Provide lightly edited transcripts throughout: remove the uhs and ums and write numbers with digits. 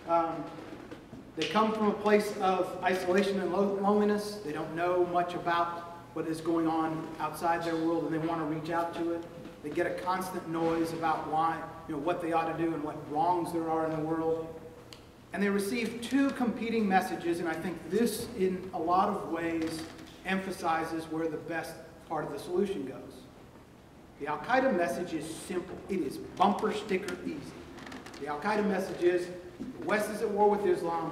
They come from a place of isolation and loneliness. They don't know much about what is going on outside their world, and they want to reach out to it. They get a constant noise about why, what they ought to do and what wrongs there are in the world. And they receive two competing messages, and I think this, in a lot of ways, emphasizes where the best part of the solution goes. The al-Qaeda message is simple. It is bumper sticker easy. The al-Qaeda message is, the West is at war with Islam.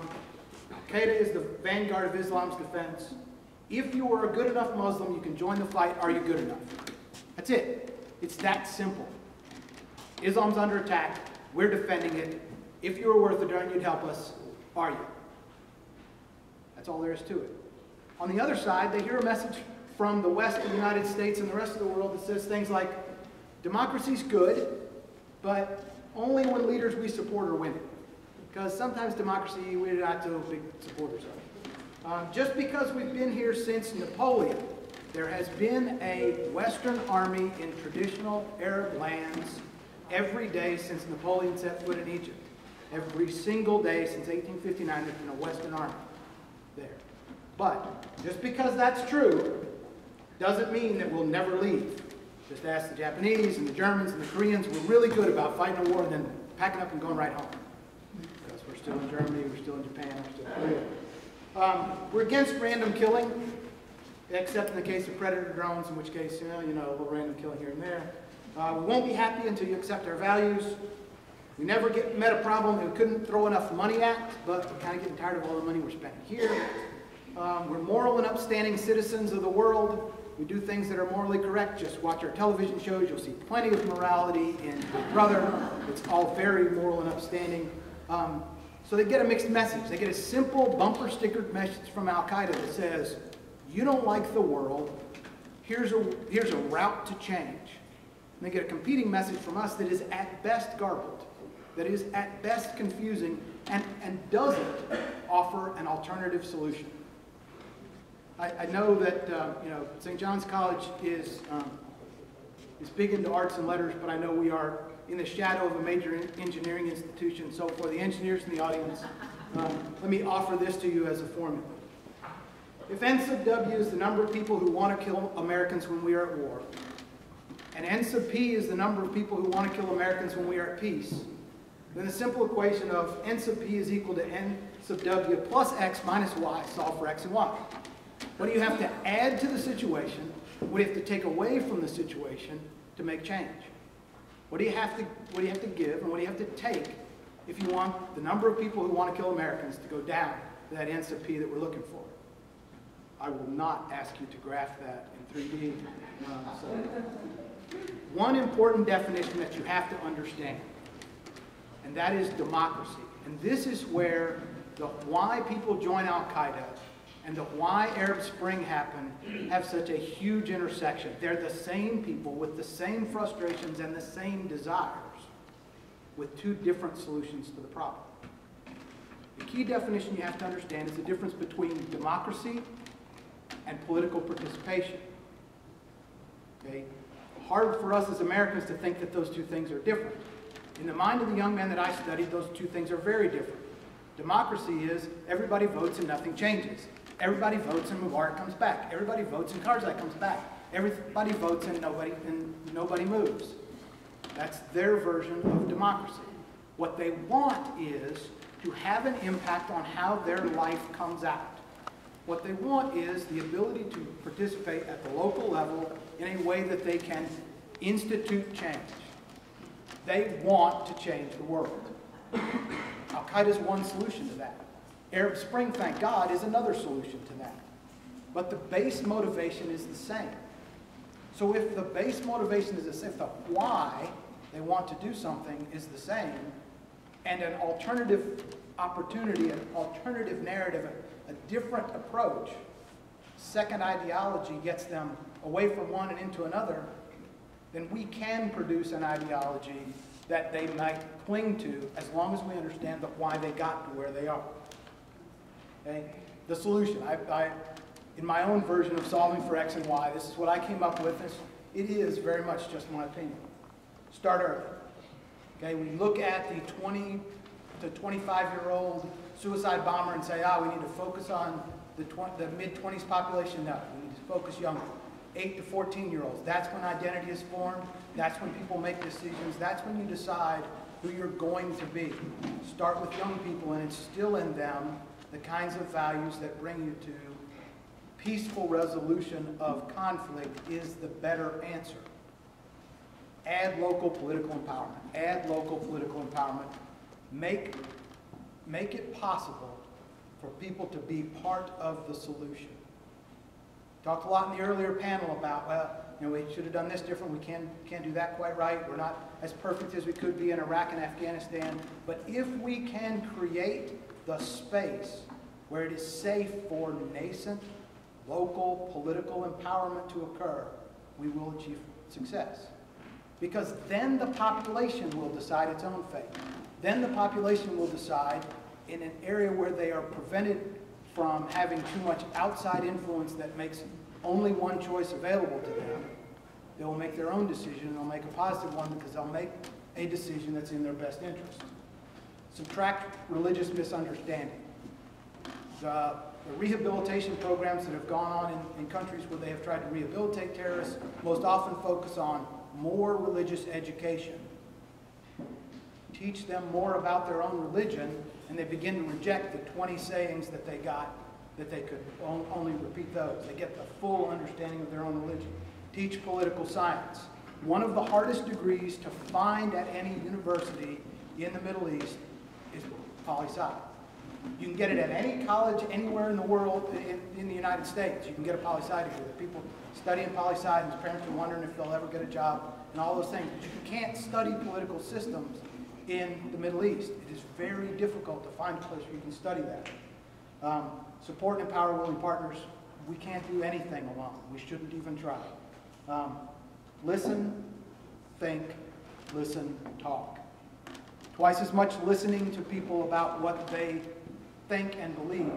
Al-Qaeda is the vanguard of Islam's defense. If you are a good enough Muslim, you can join the fight. Are you good enough? That's it. It's that simple. Islam's under attack. We're defending it. If you were worth a darn, you'd help us. Are you? That's all there is to it. On the other side, they hear a message from the West of the United States and the rest of the world that says things like, democracy's good, but only when leaders we support are winning. Because sometimes democracy we're not so big supporters of. Just because we've been here since Napoleon, there has been a Western army in traditional Arab lands every day since Napoleon set foot in Egypt. Every single day since 1859, there's been a Western army there. But just because that's true doesn't mean that we'll never leave. Just ask the Japanese and the Germans and the Koreans. We're really good about fighting a war and then packing up and going right home. Because we're still in Germany, we're still in Japan, we're still in Korea. We're against random killing, except in the case of predator drones, in which case, a little random killing here and there. We won't be happy until you accept our values. We never met a problem that we couldn't throw enough money at, but we're kind of getting tired of all the money we're spending here. We're moral and upstanding citizens of the world. We do things that are morally correct. Just watch our television shows. You'll see plenty of morality in Big Brother. It's all very moral and upstanding. So they get a mixed message. They get a simple bumper sticker message from al-Qaeda that says, you don't like the world. Here's a route to change. And they get a competing message from us that is at best garbled, that is at best confusing, and doesn't offer an alternative solution. I know that St. John's College is big into arts and letters, but I know we are in the shadow of a major engineering institution. So for the engineers in the audience, let me offer this to you as a formula. If N sub W is the number of people who want to kill Americans when we are at war, and N sub P is the number of people who want to kill Americans when we are at peace, then the simple equation of N sub P is equal to N sub W plus X minus Y, solve for X and Y. What do you have to add to the situation? What do you have to take away from the situation to make change? What do you have to give and what do you have to take if you want the number of people who want to kill Americans to go down to that N sub P that we're looking for? I will not ask you to graph that in 3D. One important definition that you have to understand, and that is democracy. And this is where the why people join al-Qaeda and the why Arab Spring happened have such a huge intersection. They're the same people with the same frustrations and the same desires with two different solutions to the problem. The key definition you have to understand is the difference between democracy and political participation. Okay? Hard for us as Americans to think that those two things are different. In the mind of the young men that I studied, those two things are very different. Democracy is everybody votes and nothing changes. Everybody votes and Mubarak comes back. Everybody votes and Karzai comes back. Everybody votes and nobody moves. That's their version of democracy. What they want is to have an impact on how their life comes out. What they want is the ability to participate at the local level in a way that they can institute change. They want to change the world. Al-Qaeda is one solution to that. Arab Spring, thank God, is another solution to that. But the base motivation is the same. So if the base motivation is the same, if the why they want to do something is the same, and an alternative opportunity, an alternative narrative, a different approach, second ideology gets them away from one and into another, then we can produce an ideology that they might cling to as long as we understand the why they got to where they are. Okay? The solution, in my own version of solving for X and Y, this is what I came up with. It is very much just my opinion. Start early. Okay? We look at the the 25-year-old suicide bomber and say, we need to focus on the mid-20s population. No, we need to focus younger. 8 to 14-year-olds. That's when identity is formed. That's when people make decisions. That's when you decide who you're going to be. Start with young people and instill in them the kinds of values that bring you to peaceful resolution of conflict is the better answer. Add local political empowerment. Add local political empowerment. Make it possible for people to be part of the solution. Talked a lot in the earlier panel about, well, we should have done this different. We can't do that quite right. We're not as perfect as we could be in Iraq and Afghanistan. But if we can create the space where it is safe for nascent local political empowerment to occur, we will achieve success. Because then the population will decide its own fate. Then the population will decide in an area where they are prevented from having too much outside influence that makes only one choice available to them. They will make their own decision, and they'll make a positive one because they'll make a decision that's in their best interest. Subtract religious misunderstanding. The rehabilitation programs that have gone on in countries where they have tried to rehabilitate terrorists most often focus on more religious education. Teach them more about their own religion, and they begin to reject the 20 sayings that they got, that they could only repeat those. They get the full understanding of their own religion. Teach political science. One of the hardest degrees to find at any university in the Middle East is poli-sci. You can get it at any college anywhere in the world, in the United States. You can get a poli-sci degree. There are people studying poli-sci, and his parents are wondering if they'll ever get a job, and all those things. But you can't study political systems in the Middle East. It is very difficult to find a place where you can study that. Support and empower willing partners. We can't do anything alone. We shouldn't even try. Listen, think, listen, talk. Twice as much listening to people about what they think and believe,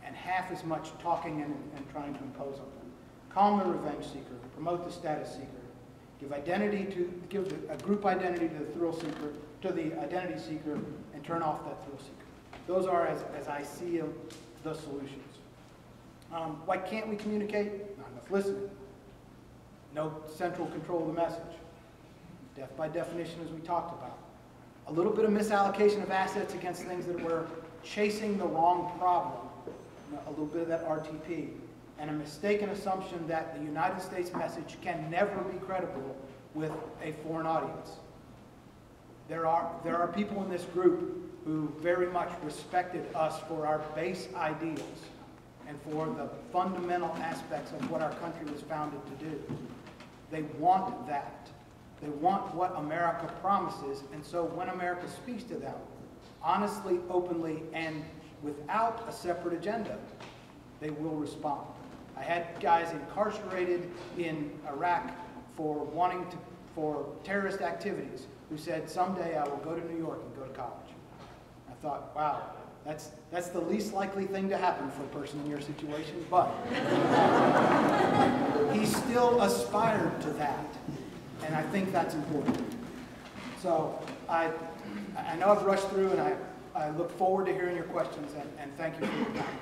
and half as much talking and trying to impose on them. Calm the revenge seeker. Promote the status seeker. Give a group identity to the thrill seeker, to the identity seeker, and turn off that thrill seeker. Those are, as I see them, the solutions. Why can't we communicate? Not enough listening. No central control of the message. Death by definition, as we talked about. A little bit of misallocation of assets against things that were chasing the wrong problem. A little bit of that RTP. And a mistaken assumption that the United States message can never be credible with a foreign audience. There are people in this group who very much respected us for our base ideals and for the fundamental aspects of what our country was founded to do. They want that. They want what America promises, and so when America speaks to them, honestly, openly, and without a separate agenda, they will respond. I had guys incarcerated in Iraq for terrorist activities who said, someday I will go to New York and go to college. I thought, wow, that's the least likely thing to happen for a person in your situation, but he still aspired to that, and I think that's important. So I know I've rushed through, and I look forward to hearing your questions, and thank you for your time.